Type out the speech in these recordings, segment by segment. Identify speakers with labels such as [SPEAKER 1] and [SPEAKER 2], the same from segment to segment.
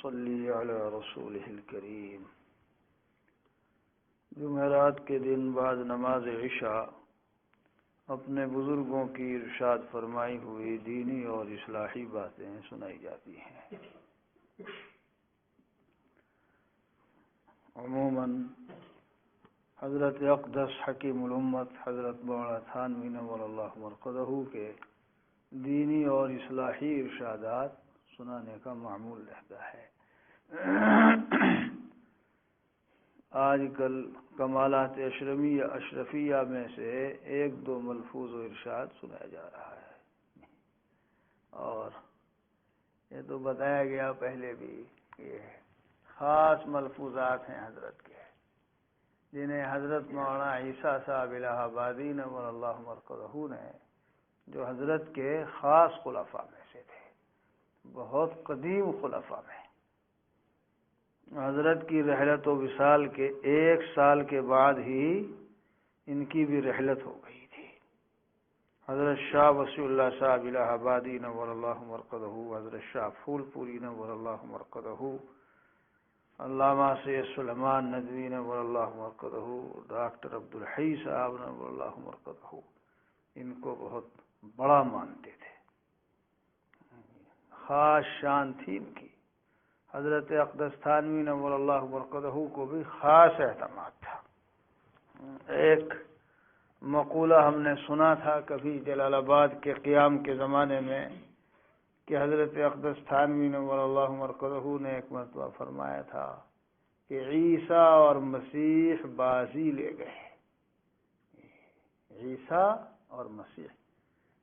[SPEAKER 1] صلی علی رسولہ الکریم۔ جمعرات کے دن بعد نماز عشاء اپنے بزرگوں کی ارشاد فرمائی ہوئی دینی اور اصلاحی باتیں سنائی جاتی ہیں۔ عموماً حضرت اقدس حکیم الامت حضرت مولانا تھانوی نور اللہ مرقدہ کے دینی اور اصلاحی ارشادات سنانے کا معمول رہتا ہے۔ آج کل کمالات اشرفیہ میں سے ایک دو ملفوظ و ارشاد سنایا جا رہا ہے، اور یہ تو بتایا گیا پہلے بھی کہ خاص ملفوظات ہیں حضرت کے، جنہیں حضرت مولانا عیسیٰ صاحب الہ آبادی نور اللہ مرقدہ نے، جو حضرت کے خاص خلفاء میں سے تھے، بہت قدیم خلفاء میں، حضرت کی رحلت و وصال کے 1 سال کے بعد ہی ان کی بھی رحلت ہو گئی تھی۔ حضرت شاہ وصی اللہ صاحب الہ آبادی نور اللہ مرقدہ، حضرت شاہ پھول پوری نور اللہ مرقدہ، علامہ سید سلیمان ندوی نور اللہ مرقدہ، ڈاکٹر عبدالحی صاحب نور اللہ مرقدہ، ان کو بہت بڑا مانتے تھے، خاص شان تھی ان کی۔ حضرت اقدس تھانوی نور اللہ مرقدہ کو بھی خاص اعتماد تھا۔ ایک مقولہ ہم نے سنا تھا کبھی جلال آباد کے قیام کے زمانے میں کہ حضرت اقدس تھانوی نور اللہ مرقدہ نے ایک مرتبہ فرمایا تھا کہ عیسیٰ اور مسیح بازی لے گئے۔ عیسیٰ اور مسیح،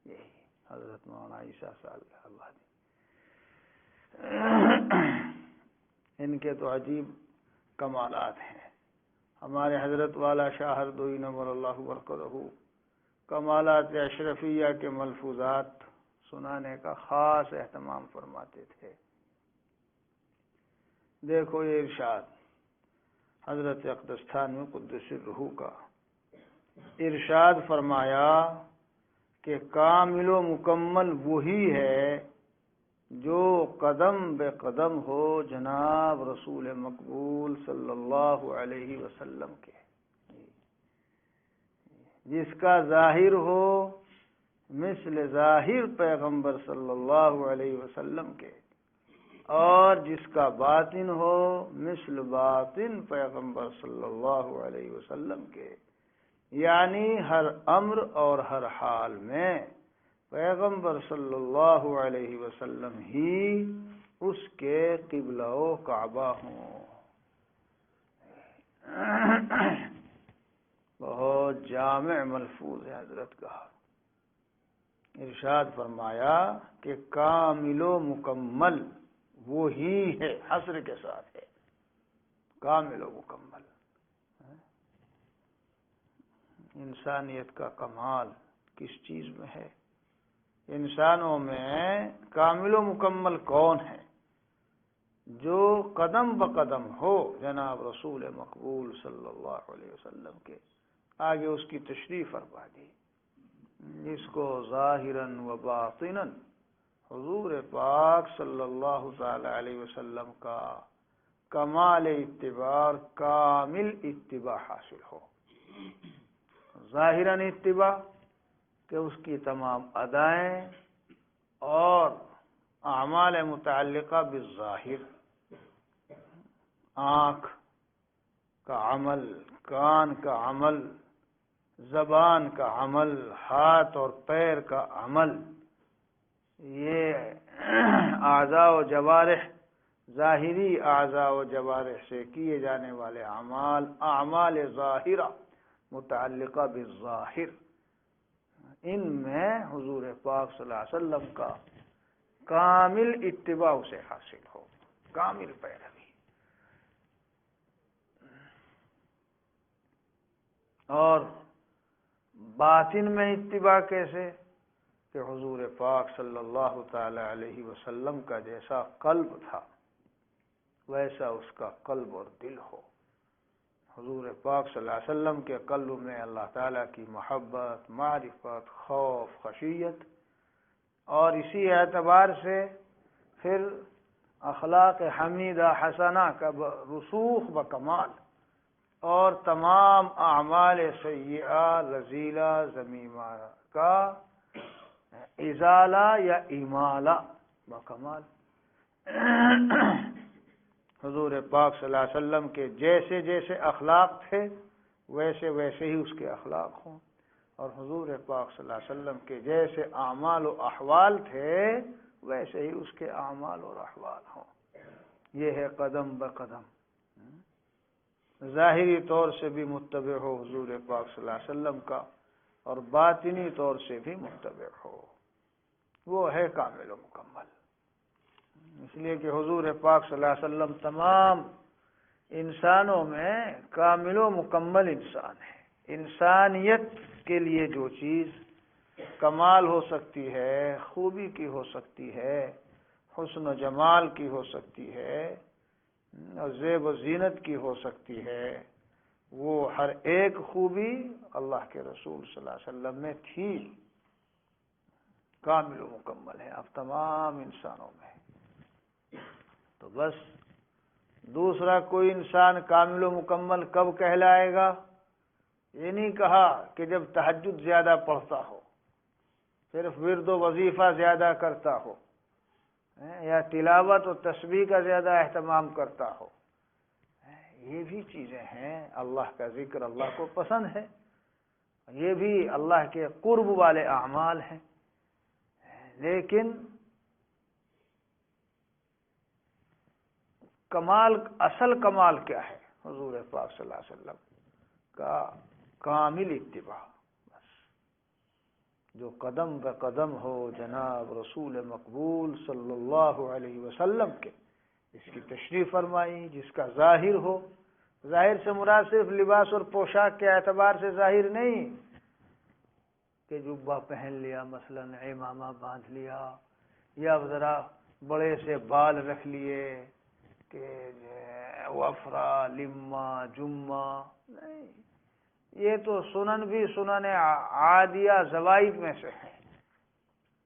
[SPEAKER 1] یہی حضرت مولانا عیسیٰ صاحب اللہ، ان کے تو عجیب کمالات ہیں۔ ہمارے حضرت والا شاہ ہردوئی نور اللہ مرقدہ کمالات اشرفیہ کے ملفوظات سنانے کا خاص اہتمام فرماتے تھے۔ دیکھو یہ ارشاد حضرت اقدس تھانوی قدس الروح کا، ارشاد فرمایا کہ کامل و مکمل وہی ہے جو قدم بے قدم ہو جناب رسول مقبول صلی اللہ علیہ وسلم کے، جس کا ظاہر ہو مثل ظاہر پیغمبر صلی اللہ علیہ وسلم کے، اور جس کا باطن ہو مثل باطن پیغمبر صلی اللہ علیہ وسلم کے، یعنی ہر امر اور ہر حال میں پیغمبر صلی اللہ علیہ وسلم ہی اس کے قبلہ و کعبہ ہوں۔ بہت جامع ملفوظ ہے حضرت کا۔ ارشاد فرمایا کہ کامل و مکمل وہی ہے، حصر کے ساتھ ہے، کامل و مکمل۔ انسانیت کا کمال کس چیز میں ہے؟ انسانوں میں کامل و مکمل کون ہے؟ جو قدم بقدم ہو جناب رسول مقبول صلی اللہ علیہ وسلم کے۔ آگے اس کی تشریح فرما دی، جس کو ظاہراً و باطناً حضور پاک صلی اللہ تعالی علیہ وسلم کا کمال اتباع، کامل اتباع حاصل ہو۔ ظاہراً اتباع کہ اس کی تمام ادائیں اور اعمال متعلقہ بالظاہر، آنکھ کا عمل، کان کا عمل، زبان کا عمل، ہاتھ اور پیر کا عمل، یہ اعضاء و جوارح، ظاہری اعضاء و جوارح سے کیے جانے والے اعمال ظاہرہ متعلقہ بالظاہر، ان میں حضور پاک صلی اللہ علیہ وسلم کا کامل اتباع سے حاصل ہو، کامل پیروی۔ اور باطن میں اتباع کیسے؟ کہ حضور پاک صلی اللہ تعالی علیہ وسلم کا جیسا قلب تھا ویسا اس کا قلب اور دل ہو۔ حضور پاک صلی اللہ علیہ وسلم کے قلب میں اللہ تعالیٰ کی محبت، معرفت، خوف، خشیت، اور اسی اعتبار سے پھر اخلاق حمیدہ حسنہ کا رسوخ بکمال، اور تمام اعمال سیئہ رذیلہ ذمیمہ کا ازالہ یا امالہ بکمال۔ حضور پاک صلی اللہ علیہ وسلم کے جیسے جیسے اخلاق تھے ویسے ویسے ہی اس کے اخلاق ہوں، اور حضور پاک صلی اللہ علیہ وسلم کے جیسے اعمال و احوال تھے ویسے ہی اس کے اعمال اور احوال ہوں۔ یہ ہے قدم بقدم، ظاہری طور سے بھی متبع ہو حضور پاک صلی اللہ علیہ وسلم کا، اور باطنی طور سے بھی متبع ہو، وہ ہے کامل و مکمل۔ اس لیے کہ حضور پاک صلی اللہ علیہ وسلم تمام انسانوں میں کامل و مکمل انسان ہے۔ انسانیت کے لیے جو چیز کمال ہو سکتی ہے، خوبی کی ہو سکتی ہے، حسن و جمال کی ہو سکتی ہے، اور زیب و زینت کی ہو سکتی ہے، وہ ہر ایک خوبی اللہ کے رسول صلی اللہ علیہ وسلم میں تھی، کامل و مکمل ہے اب تمام انسانوں میں۔ تو بس دوسرا کوئی انسان کامل و مکمل کب کہلائے گا؟ یہ نہیں کہا کہ جب تہجد زیادہ پڑھتا ہو، صرف ورد و وظیفہ زیادہ کرتا ہو، یا تلاوت و تسبیح کا زیادہ اہتمام کرتا ہو۔ یہ بھی چیزیں ہیں، اللہ کا ذکر اللہ کو پسند ہے، یہ بھی اللہ کے قرب والے اعمال ہیں، لیکن کمال، اصل کمال کیا ہے؟ حضور پاک صلی اللہ علیہ وسلم کا کامل اتباع، بس جو قدم بہ قدم ہو جناب رسول مقبول صلی اللہ علیہ وسلم کے، اس کی تشریح فرمائی، جس کا ظاہر ہو، ظاہر سے مراد صرف لباس اور پوشاک کے اعتبار سے ظاہر نہیں کہ جبہ پہن لیا، مثلا امامہ باندھ لیا، یا ذرا بڑے سے بال رکھ لیے کہ وفرا لما جمہ، نہیں، یہ تو سنن بھی سنن عادیہ زوائد میں سے ہیں،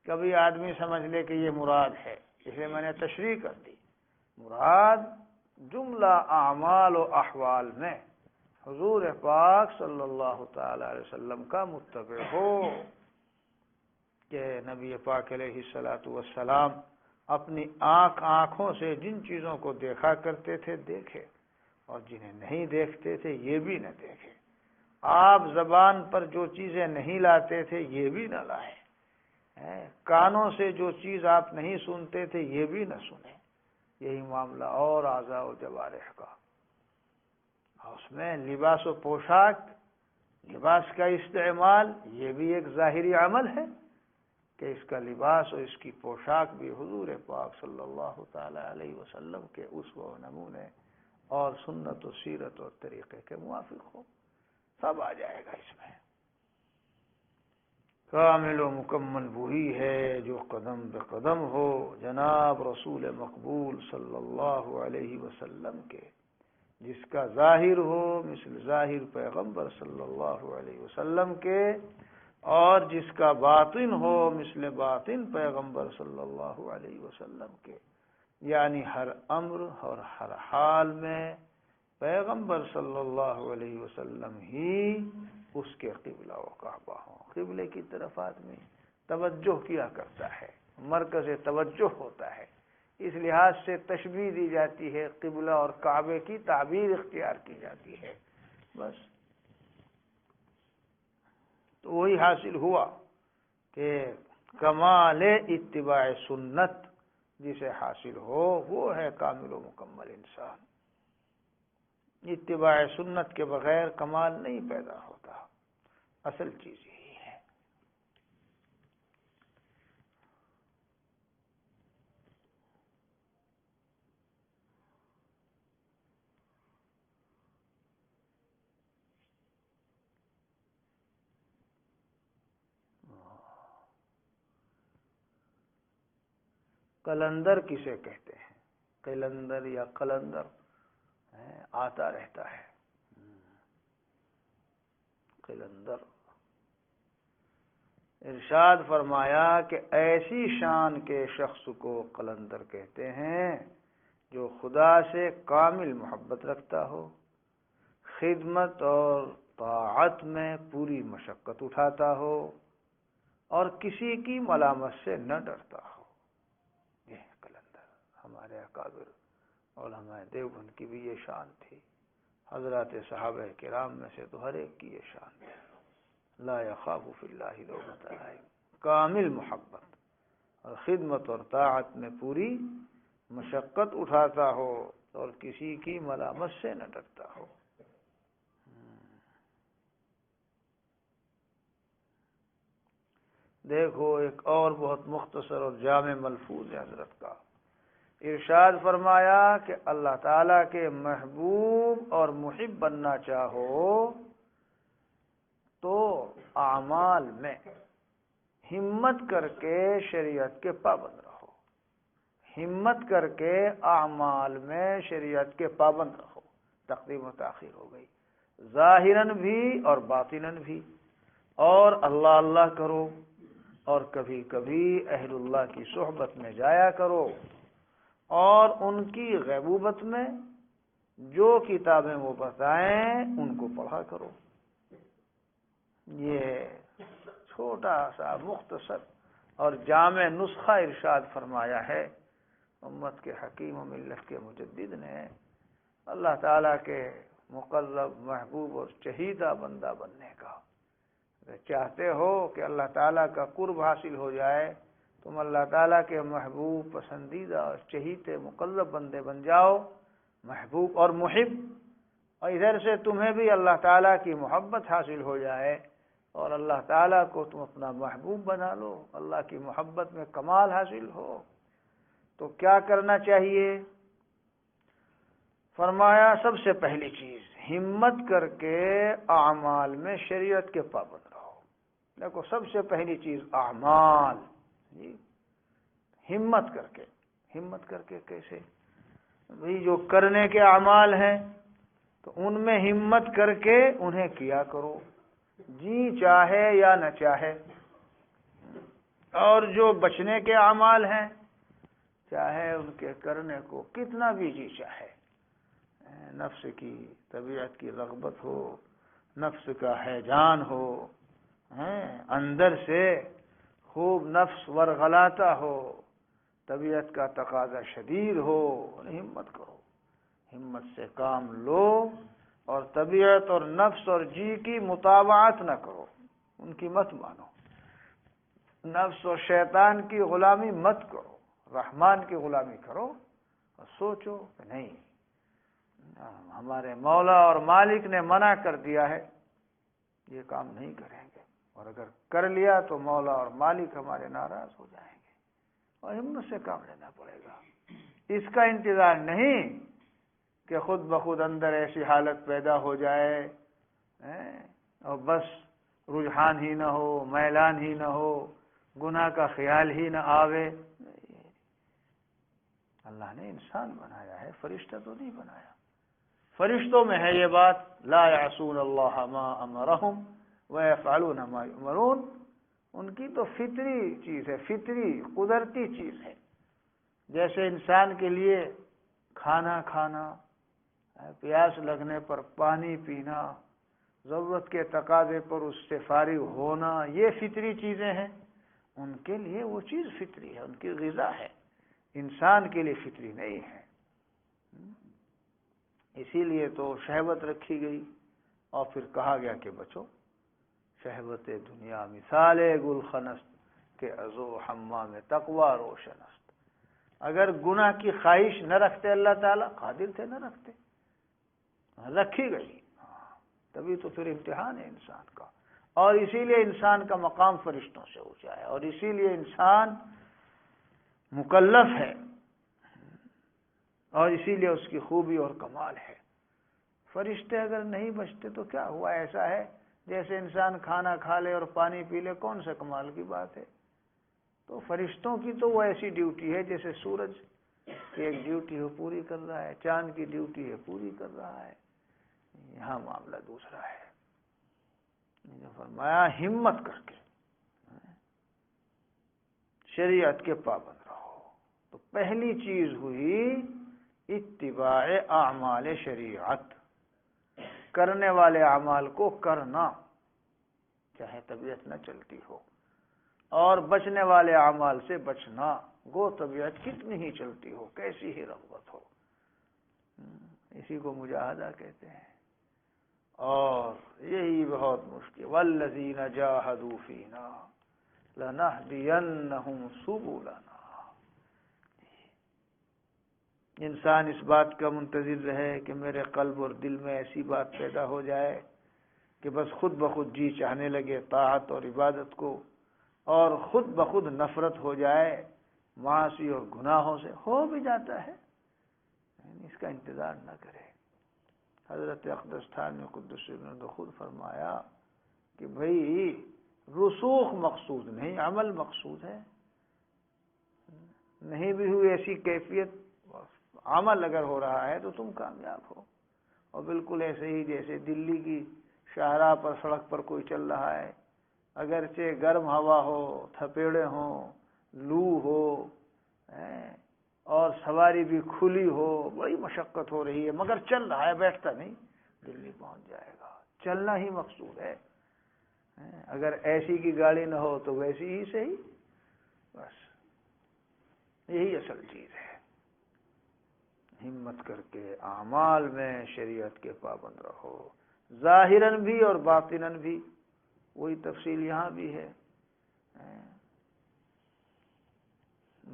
[SPEAKER 1] کبھی آدمی سمجھ لے کہ یہ مراد ہے، اسے میں نے تشریح کر دی۔ مراد جملہ اعمال و احوال میں حضور پاک صلی اللہ تعالی علیہ وسلم کا متبع ہو، کہ نبی پاک علیہ الصلوۃ والسلام اپنی آنکھوں سے جن چیزوں کو دیکھا کرتے تھے دیکھے، اور جنہیں نہیں دیکھتے تھے یہ بھی نہ دیکھے۔ آپ زبان پر جو چیزیں نہیں لاتے تھے یہ بھی نہ لائیں، کانوں سے جو چیز آپ نہیں سنتے تھے یہ بھی نہ سنیں۔ یہی معاملہ اور اعضاء و جوارح کا، اس میں لباس و پوشاک، لباس کا استعمال، یہ بھی ایک ظاہری عمل ہے کہ اس کا لباس اور اس کی پوشاک بھی حضور پاک صلی اللہ تعالی علیہ وسلم کے اسوہ و نمونے اور سنت و سیرت اور طریقے کے موافق ہو، سب آ جائے گا اس میں۔ کامل و مکمل وہی ہے جو قدم بہ قدم ہو جناب رسول مقبول صلی اللہ علیہ وسلم کے، جس کا ظاہر ہو مثل ظاہر پیغمبر صلی اللہ علیہ وسلم کے، اور جس کا باطن ہو مثل باطن پیغمبر صلی اللہ علیہ وسلم کے، یعنی ہر امر اور ہر حال میں پیغمبر صلی اللہ علیہ وسلم ہی اس کے قبلہ و کعبہ ہوں۔ قبلے کی طرف آدمی توجہ کیا کرتا ہے، مرکز توجہ ہوتا ہے، اس لحاظ سے تشبیہ دی جاتی ہے، قبلہ اور کعبے کی تعبیر اختیار کی جاتی ہے، بس۔ تو وہی حاصل ہوا کہ کمال اتباع سنت جسے حاصل ہو وہ ہے کامل و مکمل انسان۔ اتباع سنت کے بغیر کمال نہیں پیدا ہوتا، اصل چیز یہی ہے۔ قلندر کسے کہتے ہیں؟ قلندر یا قلندر آتا رہتا ہے، قلندر۔ ارشاد فرمایا کہ ایسی شان کے شخص کو قلندر کہتے ہیں جو خدا سے کامل محبت رکھتا ہو، خدمت اور طاعت میں پوری مشقت اٹھاتا ہو، اور کسی کی ملامت سے نہ ڈرتا ہو۔ یہ قلندر ہمارے اکابر علماء دیوبند کی بھی یہ شان تھی، حضرات صحابہ کرام میں سے تو ہر ایک کی یہ شان تھی۔ لا یخاف فی اللہ لومۃ لائم، کامل محبت اور خدمت اور طاعت میں پوری مشقت اٹھاتا ہو اور کسی کی ملامت سے نہ ڈرتا ہو۔ دیکھو ایک اور بہت مختصر اور جامع ملفوظ ہے حضرت کا، ارشاد فرمایا کہ اللہ تعالیٰ کے محبوب اور محب بننا چاہو تو اعمال میں ہمت کر کے شریعت کے پابند رہو، ہمت کر کے اعمال میں شریعت کے پابند رہو۔ تقدیم و تاخیر ہو گئی، ظاہراً بھی اور باطناً بھی، اور اللہ اللہ کرو، اور کبھی کبھی اہل اللہ کی صحبت میں جایا کرو، اور ان کی غیبوبت میں جو کتابیں وہ بتائیں ان کو پڑھا کرو۔ یہ چھوٹا سا مختصر اور جامع نسخہ ارشاد فرمایا ہے امت کے حکیم و ملت کے مجدد نے اللہ تعالیٰ کے مقرب محبوب اور چہیدہ بندہ بننے کا۔ اگر چاہتے ہو کہ اللہ تعالیٰ کا قرب حاصل ہو جائے، تم اللہ تعالیٰ کے محبوب، پسندیدہ اور چہیتے مقرب بندے بن جاؤ، محبوب اور محب، اور ادھر سے تمہیں بھی اللہ تعالیٰ کی محبت حاصل ہو جائے اور اللہ تعالیٰ کو تم اپنا محبوب بنا لو، اللہ کی محبت میں کمال حاصل ہو، تو کیا کرنا چاہیے؟ فرمایا سب سے پہلی چیز ہمت کر کے اعمال میں شریعت کے پابند رہو۔ دیکھو سب سے پہلی چیز اعمال، ہمت کر کے کیسے؟ بھئی جو کرنے کے اعمال ہیں تو ان میں ہمت کر کے انہیں کیا کرو، جی چاہے یا نہ چاہے، اور جو بچنے کے اعمال ہیں چاہے ان کے کرنے کو کتنا بھی جی چاہے، نفس کی طبیعت کی رغبت ہو، نفس کا ہیجان ہو، اندر سے خوب نفس ورغلاتا ہو، طبیعت کا تقاضا شدید ہو، ہمت کرو، ہمت سے کام لو، اور طبیعت اور نفس اور جی کی مطابعت نہ کرو، ان کی مت مانو، نفس اور شیطان کی غلامی مت کرو، رحمان کی غلامی کرو، اور سوچو کہ نہیں ہمارے مولا اور مالک نے منع کر دیا ہے، یہ کام نہیں کریں گے، اور اگر کر لیا تو مولا اور مالک ہمارے ناراض ہو جائیں گے، اور ہمت سے کام لینا پڑے گا۔ اس کا انتظار نہیں کہ خود بخود اندر ایسی حالت پیدا ہو جائے اور بس رجحان ہی نہ ہو، میلان ہی نہ ہو، گناہ کا خیال ہی نہ آوے۔ اللہ نے انسان بنایا ہے، فرشتہ تو نہیں بنایا۔ فرشتوں میں ہے یہ بات، لا یعصون اللہ ما امرہم ویفعلون ما یؤمرون، ان کی تو فطری چیز ہے، فطری قدرتی چیز ہے۔ جیسے انسان کے لیے کھانا کھانا، پیاس لگنے پر پانی پینا، ضرورت کے تقاضے پر اس سے فارغ ہونا، یہ فطری چیزیں ہیں، ان کے لیے وہ چیز فطری ہے، ان کی غذا ہے، انسان کے لیے فطری نہیں ہے۔ اسی لیے تو شہوت رکھی گئی اور پھر کہا گیا کہ بچو، شہوت دنیا مثال گلخنست کہ ازو حمام تقوی روشنست۔ اگر گناہ کی خواہش نہ رکھتے اللہ تعالیٰ، قادر تھے نہ رکھتے، رکھی گئی، تبھی تو پھر امتحان ہے انسان کا، اور اسی لیے انسان کا مقام فرشتوں سے اونچا ہے، اور اسی لیے انسان مکلف ہے، اور اسی لیے اس کی خوبی اور کمال ہے۔ فرشتے اگر نہیں بچتے تو کیا ہوا؟ ایسا ہے جیسے انسان کھانا کھا لے اور پانی پی لے، کون سا کمال کی بات ہے؟ تو فرشتوں کی تو وہ ایسی ڈیوٹی ہے جیسے سورج کی ایک ڈیوٹی ہے پوری کر رہا ہے، چاند کی ڈیوٹی ہے پوری کر رہا ہے، یہاں معاملہ دوسرا ہے۔ جو فرمایا ہمت کر کے شریعت کے پابند رہو، تو پہلی چیز ہوئی اتباع اعمال شریعت، کرنے والے اعمال کو کرنا چاہے طبیعت نہ چلتی ہو، اور بچنے والے اعمال سے بچنا گو طبیعت کتنی ہی چلتی ہو، کیسی ہی رغبت ہو۔ اسی کو مجاہدہ کہتے ہیں، اور یہی بہت مشکل، والذین جاہدوا فینا لنہدینہم سبلنا۔ انسان اس بات کا منتظر رہے کہ میرے قلب اور دل میں ایسی بات پیدا ہو جائے کہ بس خود بخود جی چاہنے لگے طاعت اور عبادت کو، اور خود بخود نفرت ہو جائے معاصی اور گناہوں سے، ہو بھی جاتا ہے، اس کا انتظار نہ کرے۔ حضرت اقدس تھانوی قدس سرہ نے خود فرمایا کہ بھئی رسوخ مقصود نہیں، عمل مقصود ہے۔ نہیں بھی ہوئی ایسی کیفیت، عمل اگر ہو رہا ہے تو تم کامیاب ہو۔ اور بالکل ایسے ہی جیسے دلی کی شاہراہ پر، سڑک پر کوئی چل رہا ہے، اگرچہ گرم ہوا ہو، تھپیڑے ہوں، لو ہو، اور سواری بھی کھلی ہو، بڑی مشقت ہو رہی ہے، مگر چل رہا ہے، بیٹھتا نہیں، دلی پہنچ جائے گا۔ چلنا ہی مقصود ہے۔ اگر ایسی کی گاڑی نہ ہو تو ویسی ہی صحیح، بس یہی اصل چیز ہے۔ ہمت کر کے اعمال میں شریعت کے پابند رہو، ظاہراً بھی اور باطناً بھی۔ وہی تفصیل یہاں بھی ہے،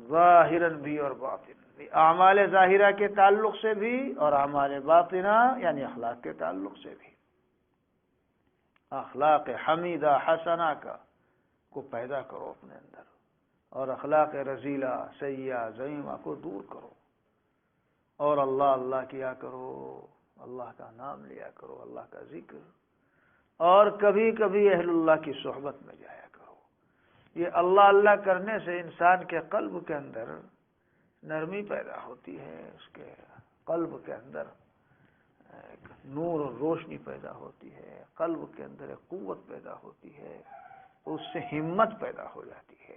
[SPEAKER 1] ظاہراً بھی اور باطناً بھی، اعمال ظاہرہ کے تعلق سے بھی اور اعمال باطنہ یعنی اخلاق کے تعلق سے بھی۔ اخلاق حمیدہ حسنہ کو پیدا کرو اپنے اندر، اور اخلاق رذیلہ سیئہ ذمیمہ کو دور کرو، اور اللہ اللہ کیا کرو، اللہ کا نام لیا کرو، اللہ کا ذکر، اور کبھی کبھی اہل اللہ کی صحبت میں جایا کرو۔ یہ اللہ اللہ کرنے سے انسان کے قلب کے اندر نرمی پیدا ہوتی ہے، اس کے قلب کے اندر ایک نور اور روشنی پیدا ہوتی ہے، قلب کے اندر ایک قوت پیدا ہوتی ہے، اس سے ہمت پیدا ہو جاتی ہے،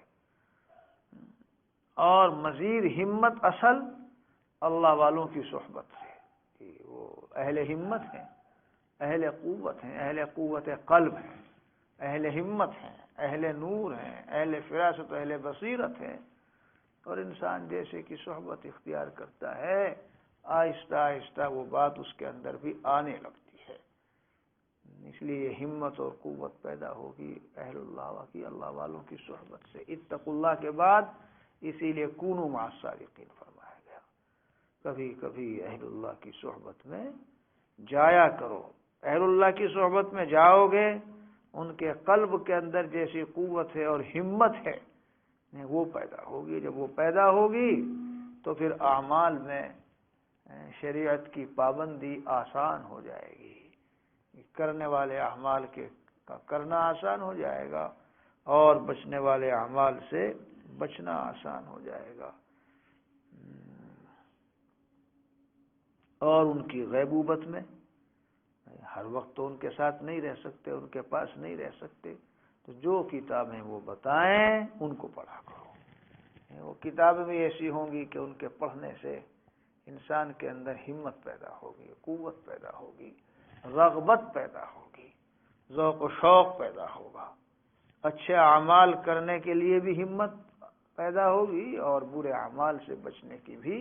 [SPEAKER 1] اور مزید ہمت اصل اللہ والوں کی صحبت سے، کہ وہ اہل ہمت ہیں، اہل قوت ہیں، اہل قوت قلب ہیں، اہل ہمت ہیں، اہل نور ہیں، اہل فراست و اہل بصیرت ہیں، اور انسان جیسے کی صحبت اختیار کرتا ہے، آہستہ آہستہ وہ بات اس کے اندر بھی آنے لگتی ہے۔ اس لیے ہمت اور قوت پیدا ہوگی اہل اللہ کی، اللہ والوں کی صحبت سے۔ اتقوا اللہ کے بعد اسی لیے کونوا مع الصادقین فرمایا گیا، کبھی کبھی اہل اللہ کی صحبت میں جایا کرو۔ اہل اللہ کی صحبت میں جاؤ گے، ان کے قلب کے اندر جیسی قوت ہے اور ہمت ہے وہ پیدا ہوگی۔ جب وہ پیدا ہوگی تو پھر اعمال میں شریعت کی پابندی آسان ہو جائے گی، کرنے والے اعمال کے کرنا آسان ہو جائے گا، اور بچنے والے اعمال سے بچنا آسان ہو جائے گا۔ اور ان کی غیبوبت میں، ہر وقت تو ان کے ساتھ نہیں رہ سکتے، ان کے پاس نہیں رہ سکتے، تو جو کتابیں وہ بتائیں ان کو پڑھا کرو۔ وہ کتابیں بھی ایسی ہوں گی کہ ان کے پڑھنے سے انسان کے اندر ہمت پیدا ہوگی، قوت پیدا ہوگی، رغبت پیدا ہوگی، ذوق و شوق پیدا ہوگا، اچھے اعمال کرنے کے لیے بھی ہمت پیدا ہوگی، اور برے اعمال سے بچنے کی بھی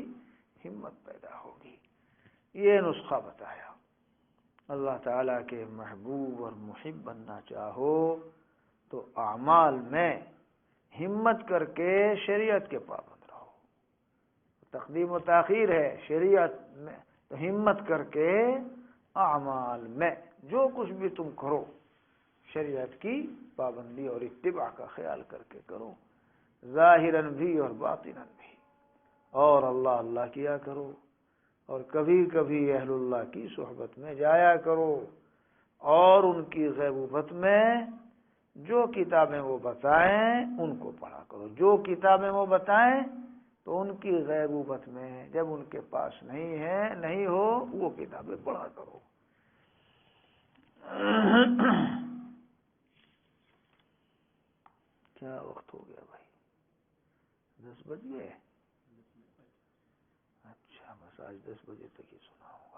[SPEAKER 1] ہمت پیدا ہوگی۔ یہ نسخہ بتایا۔ اللہ تعالیٰ کے محبوب اور محب بننا چاہو تو اعمال میں ہمت کر کے شریعت کے پابند رہو۔ تقدیم و تاخیر ہے، شریعت میں تو ہمت کر کے اعمال میں جو کچھ بھی تم کرو شریعت کی پابندی اور اتباع کا خیال کر کے کرو، ظاہراً بھی اور باطناً بھی، اور اللہ اللہ کیا کرو، اور کبھی کبھی اہل اللہ کی صحبت میں جایا کرو، اور ان کی غیبوبت میں جو کتابیں وہ بتائیں ان کو پڑھا کرو۔ جو کتابیں وہ بتائیں تو ان کی غیبوبت میں جب ان کے پاس نہیں ہو وہ کتابیں پڑھا کرو۔ کیا وقت ہو گیا بھائی؟ 10 بج گئے؟ اچھا، بس آج 10 بجے تک ہی سناؤں گا۔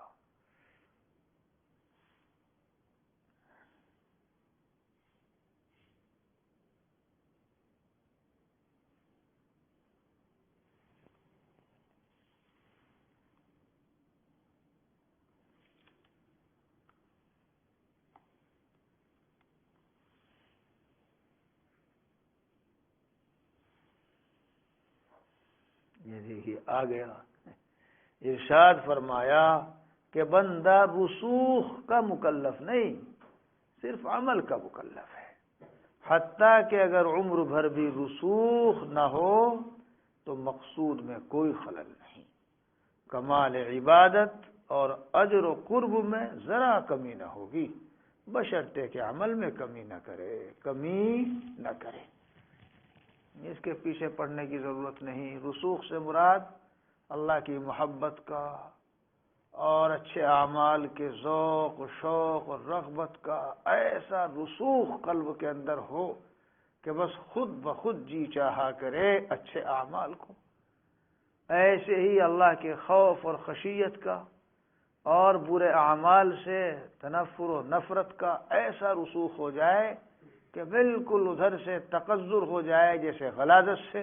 [SPEAKER 1] یہ دیکھیے آ گیا، ارشاد فرمایا کہ بندہ رسوخ کا مکلف نہیں، صرف عمل کا مکلف ہے، حتیٰ کہ اگر عمر بھر بھی رسوخ نہ ہو تو مقصود میں کوئی خلل نہیں، کمال عبادت اور اجر و قرب میں ذرا کمی نہ ہوگی، بشرطے کہ عمل میں کمی نہ کرے۔ اس کے پیچھے پڑنے کی ضرورت نہیں۔ رسوخ سے مراد اللہ کی محبت کا اور اچھے اعمال کے ذوق و شوق اور رغبت کا ایسا رسوخ قلب کے اندر ہو کہ بس خود بخود جی چاہا کرے اچھے اعمال کو، ایسے ہی اللہ کے خوف اور خشیت کا اور برے اعمال سے تنفر و نفرت کا ایسا رسوخ ہو جائے کہ بالکل ادھر سے تقذر ہو جائے جیسے غلاظت سے،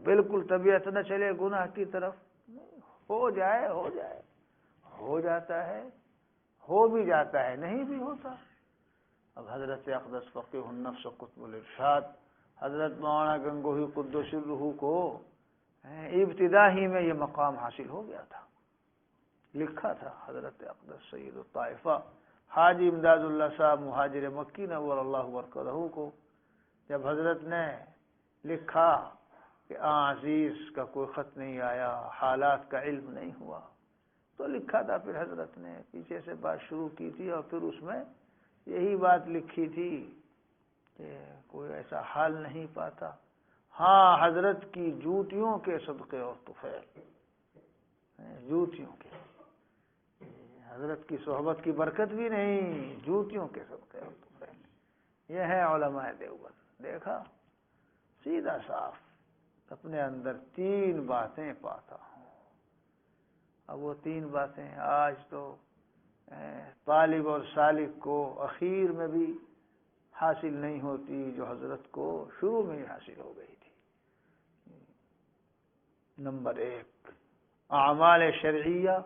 [SPEAKER 1] بالکل طبیعت نہ چلے گناہ کی طرف، ہو جاتا ہے، ہو بھی جاتا ہے، نہیں بھی ہوتا۔ اب حضرت اقدس فقیہ النفس قطب الارشاد حضرت مولانا گنگوہی قدس سرہ کو ابتدا ہی میں یہ مقام حاصل ہو گیا تھا، لکھا تھا حضرت اقدس سید الطائفہ حاجی امداد اللہ صاحب مہاجر مکی نور اللہ برکتہ کو، جب حضرت نے لکھا کہ عزیز کا کوئی خط نہیں آیا، حالات کا علم نہیں ہوا، تو لکھا تھا، پھر حضرت نے پیچھے سے بات شروع کی تھی اور پھر اس میں یہی بات لکھی تھی کہ کوئی ایسا حال نہیں پاتا، ہاں حضرت کی جوتیوں کے صدقے اور طفیل، جوتیوں کے، حضرت کی صحبت کی برکت بھی نہیں، جوتیوں کے صدقے اور طفیل۔ یہ ہے علماء دیوبند، دیکھا سیدھا صاف، اپنے اندر 3 باتیں پاتا ہوں۔ اب وہ 3 باتیں آج تو طالب اور سالک کو اخیر میں بھی حاصل نہیں ہوتی جو حضرت کو شروع میں ہی حاصل ہو گئی تھی۔ نمبر 1، اعمال شرعیہ،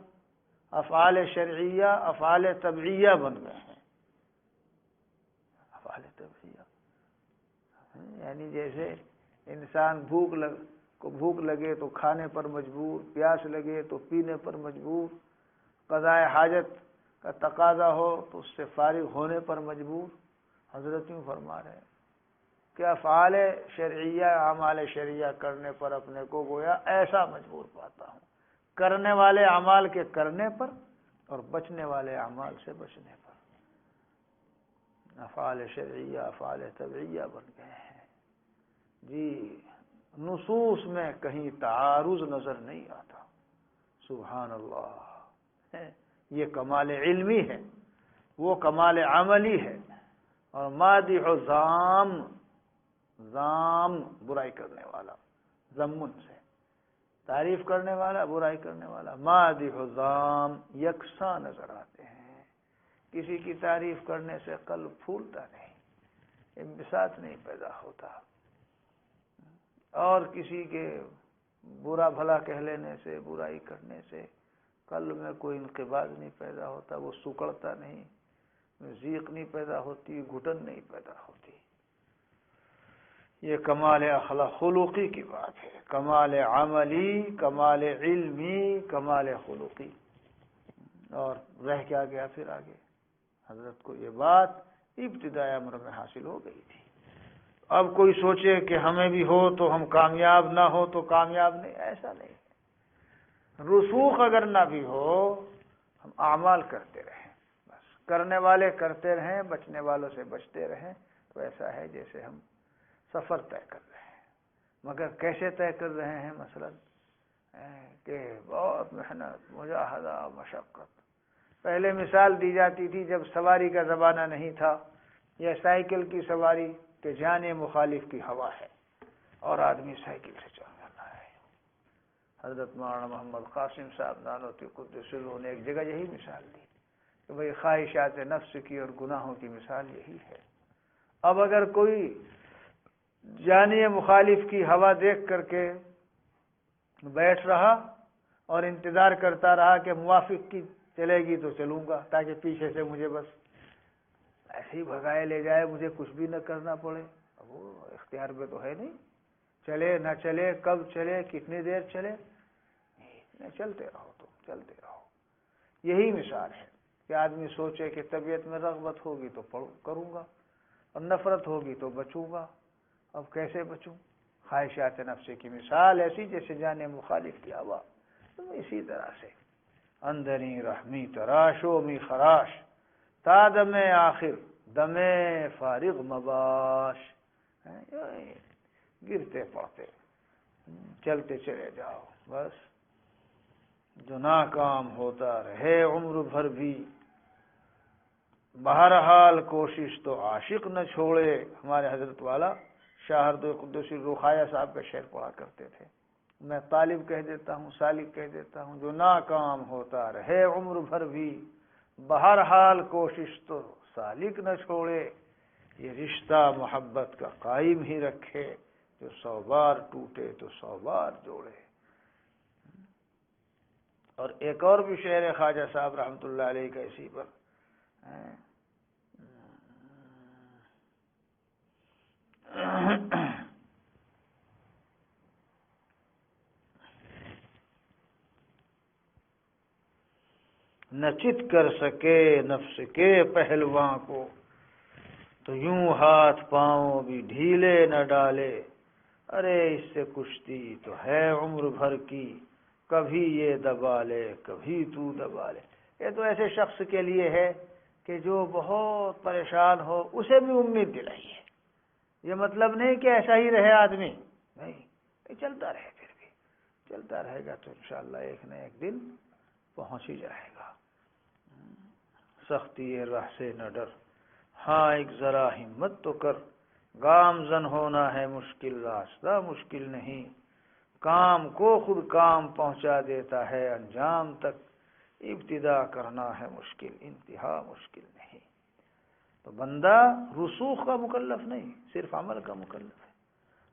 [SPEAKER 1] افعال شرعیہ افعال طبعیہ بن گئے ہیں۔ افعال طبعیہ یعنی جیسے انسان بھوک لگے تو کھانے پر مجبور، پیاس لگے تو پینے پر مجبور، قضاء حاجت کا تقاضا ہو تو اس سے فارغ ہونے پر مجبور، حضرت یوں فرما رہے ہیں کہ افعال شرعیہ اعمال شرعیہ کرنے پر اپنے کو گویا ایسا مجبور پاتا ہوں، کرنے والے اعمال کے کرنے پر اور بچنے والے اعمال سے بچنے پر۔ افعال شرعیہ افعال طبعیہ بن گئے ہیں جی، نصوص میں کہیں تعارض نظر نہیں آتا، سبحان اللہ۔ یہ کمال علمی ہے، وہ کمال عملی ہے۔ اور مادح و ذام برائی کرنے والا، ذمن سے تعریف کرنے والا، برائی کرنے والا، مادح و ذام یکساں نظر آتے ہیں۔ کسی کی تعریف کرنے سے قلب پھولتا نہیں، انبساط نہیں پیدا ہوتا، اور کسی کے برا بھلا کہہ لینے سے، برائی کرنے سے قلب میں کوئی انقباض نہیں پیدا ہوتا، وہ سکڑتا نہیں، ضیق نہیں پیدا ہوتی، گھٹن نہیں پیدا ہوتی۔ یہ کمال اخلاق خلقی کی بات ہے، کمال عملی، کمال علمی، کمال خلقی۔ اور رہ کیا گیا پھر آگے؟ حضرت کو یہ بات ابتدائی امر میں حاصل ہو گئی تھی۔ اب کوئی سوچے کہ ہمیں بھی ہو تو ہم کامیاب، نہ ہو تو کامیاب نہیں، ایسا نہیں۔ رسوخ اگر نہ بھی ہو، ہم اعمال کرتے رہیں، بس کرنے والے کرتے رہیں، بچنے والوں سے بچتے رہیں، تو ایسا ہے جیسے ہم سفر طے کر رہے ہیں۔ مگر کیسے طے کر رہے ہیں؟ مثلا کہ بہت محنت، مجاہدہ، مشقت۔ پہلے مثال دی جاتی تھی جب سواری کا زمانہ نہیں تھا، یا سائیکل کی سواری کہ جانے مخالف کی ہوا ہے اور آدمی سائیکل سے چل رہا ہے، حضرت مولانا محمد قاسم صاحب نانوتوی قدس سرہ نے ایک جگہ یہی مثال دی کہ بھئی خواہشات نفس کی اور گناہوں کی مثال یہی ہے۔ اب اگر کوئی جانی مخالف کی ہوا دیکھ کر کے بیٹھ رہا اور انتظار کرتا رہا کہ موافق کی چلے گی تو چلوں گا تاکہ پیچھے سے مجھے بس ایسے ہی بھگائے لے جائے، مجھے کچھ بھی نہ کرنا پڑے، اب وہ اختیار میں تو ہے نہیں، چلے نہ چلے، کب چلے، کتنی دیر چلے، چلتے رہو، تو چلتے رہو۔ یہی مثال ہے کہ آدمی سوچے کہ طبیعت میں رغبت ہوگی تو کروں گا اور نفرت ہوگی تو بچوں گا، اب کیسے بچوں؟ خواہشات نفس کی مثال ایسی جیسے جانے مخالف کی ہوا، تو اسی طرح سے اندری رحمی تراشو می خراش تا دم آخر دم فارغ مباش، گرتے پڑتے چلتے چلے جاؤ، بس جو ناکام ہوتا رہے عمر بھر بھی، بہرحال کوشش تو عاشق نہ چھوڑے۔ ہمارے حضرت والا شاہرد قدس رخایہ صاحب کا شعر پڑھا کرتے تھے، میں طالب کہہ دیتا ہوں، سالک کہہ دیتا ہوں، جو ناکام ہوتا رہے عمر بھر بھی، بہرحال کوشش تو سالک نہ چھوڑے، یہ رشتہ محبت کا قائم ہی رکھے، جو 100 بار ٹوٹے تو 100 بار جوڑے۔ اور ایک اور بھی شعر خواجہ صاحب رحمۃ اللہ علیہ کا اسی پر، نہ چت کر سکے نفس کے پہلواں کو، تو یوں ہاتھ پاؤں بھی ڈھیلے نہ ڈالے، ارے اس سے کشتی تو ہے عمر بھر کی، کبھی یہ دبا لے کبھی تو دبا لے۔ یہ تو ایسے شخص کے لیے ہے کہ جو بہت پریشان ہو، اسے بھی امید دلائی ہے۔ یہ مطلب نہیں کہ ایسا ہی رہے آدمی، نہیں، چلتا رہے، پھر بھی چلتا رہے گا تو انشاءاللہ ایک نہ ایک دن پہنچ ہی جائے گا۔ سختی راہ سے نہ ڈر، ہاں ایک ذرا ہمت تو کر، گامزن ہونا ہے مشکل، راستہ مشکل نہیں، کام کو خود کام پہنچا دیتا ہے انجام تک، ابتدا کرنا ہے مشکل، انتہا مشکل نہیں۔ تو بندہ رسوخ کا مکلف نہیں، صرف عمل کا مکلف ہے،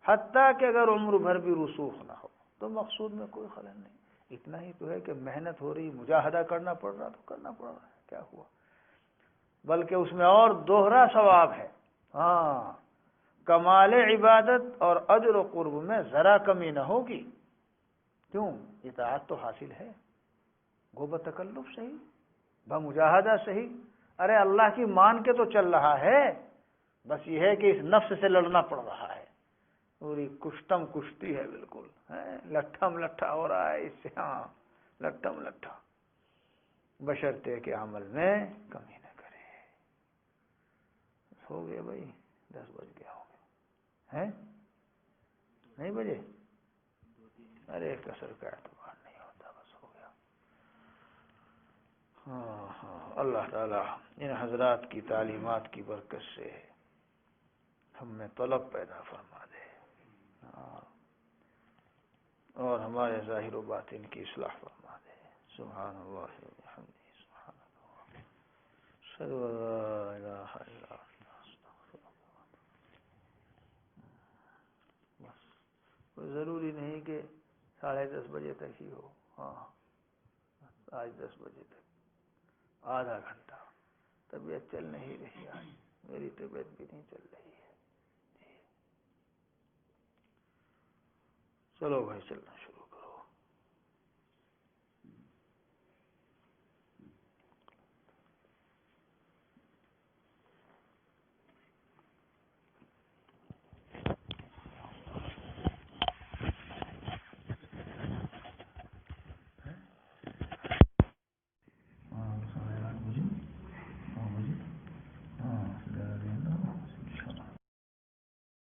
[SPEAKER 1] حتیٰ کہ اگر عمر بھر بھی رسوخ نہ ہو تو مقصود میں کوئی خلل نہیں، اتنا ہی تو ہے کہ محنت ہو رہی، مجاہدہ کرنا پڑ رہا تو کرنا پڑ رہا ہے، کیا ہوا؟ بلکہ اس میں اور دوہرا ثواب ہے، ہاں، کمال عبادت اور اجر و قرب میں ذرا کمی نہ ہوگی، کیوں؟ اطاعت تو حاصل ہے، گو بتکلف صحیح، بمجاہدہ صحیح، ارے اللہ کی مان کے تو چل رہا ہے، بس یہ ہے کہ اس نفس سے لڑنا پڑ رہا ہے، پوری کشتم کشتی ہے، بالکل لٹھم لٹھا ہو رہا ہے اس سے، ہاں لٹھم لٹھا، بشرطے کے عمل میں کمی نہ کرے۔ ہو گئے بھائی، 10 بج گیا ہو گئے ہیں، نہیں بجے؟ ارے کسر کا اعتبار نہیں ہوتا، بس ہو گیا۔ ہاں، اللہ تعالیٰ ان حضرات کی تعلیمات کی برکت سے ہم میں طلب پیدا فرما دے، اور ہمارے ظاہر و باطن کی اصلاح فرما دے۔ سبحان اللہ و بحمدہ، سبحان اللہ، اشہد ان لا الہ الا اللہ، استغفر اللہ۔ بس کوئی ضروری نہیں کہ 10:30 بجے تک ہی ہو، ہاں آج 10 بجے تک آدھا گھنٹہ، طبیعت چل نہیں رہی، آج میری طبیعت بھی نہیں چل رہی ہے، چلو بھائی چلنا شروع۔